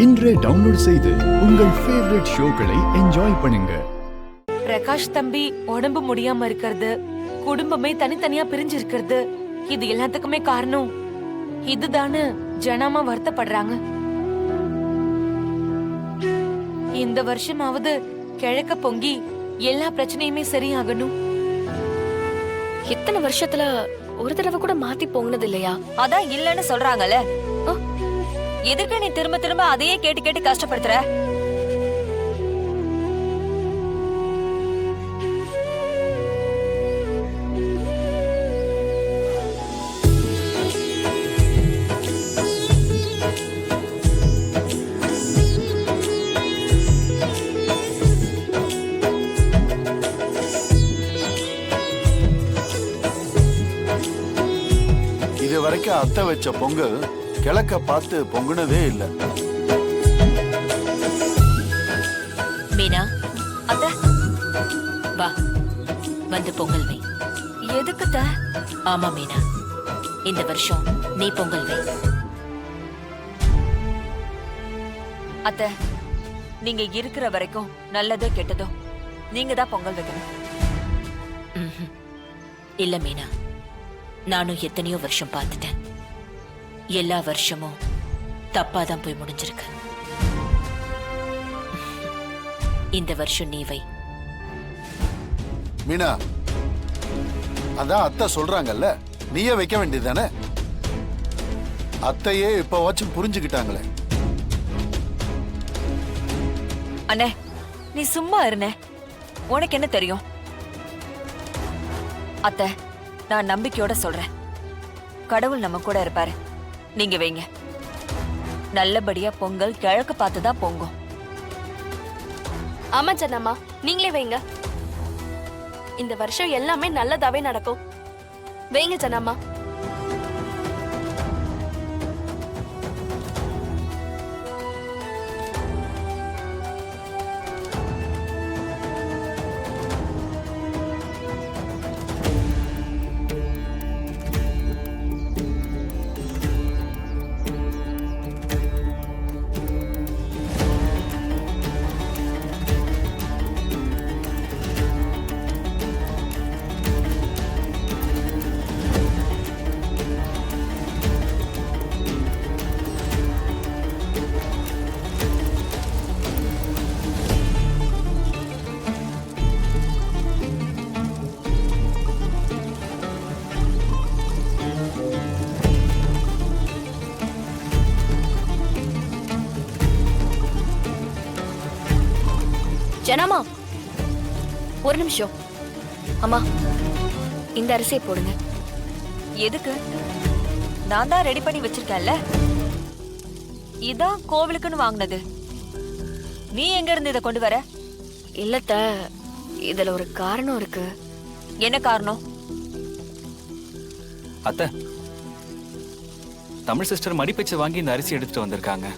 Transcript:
இன்றே டவுன்லோட் செய்து உங்கள் ஃபேவரட் ஷோக்களை என்ஜாய் பண்ணுங்க. பிரகாஷ் தம்பி உடம்பு முடியாம இருக்கிறது, குடும்பமே தனித்தனியா பிரிஞ்சு இருக்கிறது, இது எல்லாத்துக்குமே காரணம் இதுதானு ஜனமா வருத்தப்படுறாங்க. இந்த வருஷமாவது கிழக்க பொங்கி எல்லா பிரச்சனையுமே சரியாகணும். இத்தனை வருஷத்துல ஒரு தடவை கூட மாத்தி போனது இல்லையா? அதான் இல்லன்னு சொல்றாங்கல்ல. எதுக்கு நீ திரும்ப திரும்ப அதையே கேட்டு கேட்டு கஷ்டப்படுத்துற? இது வரைக்கும் அத்தை வச்ச பொங்கல் கிழக்க பார்த்து பொங்குனதே இல்ல. மீனா, அத்தை வா, வந்து பொங்கல் வை. எதுக்கு? ஆமா மீனா, இந்த வருஷம் நீ பொங்கல் வை. அத்தை, நீங்க இருக்கிற வரைக்கும் நல்லதோ கெட்டதோ நீங்க தான் பொங்கல் வைக்கணும். இல்ல மீனா, நானும் எத்தனையோ வருஷம் பார்த்துட்டேன். எல்லா வருஷமும் தப்பாதான் போய் முடிஞ்சிருக்கு. இந்த வருஷம் நீ வை. மீனா, அதான் அத்தை சொல்றாங்கல்ல, நீயே வைக்க வேண்டியதானே. அத்தையே இப்ப வச்சும் புரிஞ்சுக்கிட்டாங்களே. அண்ணே, நீ சும்மா இருனே, உனக்கு என்ன தெரியும்? அத்தை, நான் நம்பிக்கையோட சொல்றேன், கடவுள் நம்ம கூட இருப்பாரு. நீங்க வைங்க. நல்லபடியா பொங்கல் கிழக்கு பார்த்துதான் பொங்கும். ஆமா ஜனம்மா, நீங்களே வைங்க. இந்த வருஷம் எல்லாமே நல்லதாவே நடக்கும். வைங்க ஜனம்மா. ஜனமா, ஒரு நிமிஷம். அம்மா, இந்த அரிசியை போடுங்க. எதுக்கு? நான் தான் ரெடி பண்ணி வச்சிருக்கேன்ல. இதான் கோவிலுக்குன்னு வாங்கினது. நீ எங்க இருந்து இதை கொண்டு வர? இல்லத்த, இதுல ஒரு காரணம் இருக்கு. என்ன காரணம்? அத்தை, தமிழ் சிஸ்டர் மடிப்பேச்சு வாங்கி இந்த அரிசி எடுத்துட்டு வந்திருக்காங்க.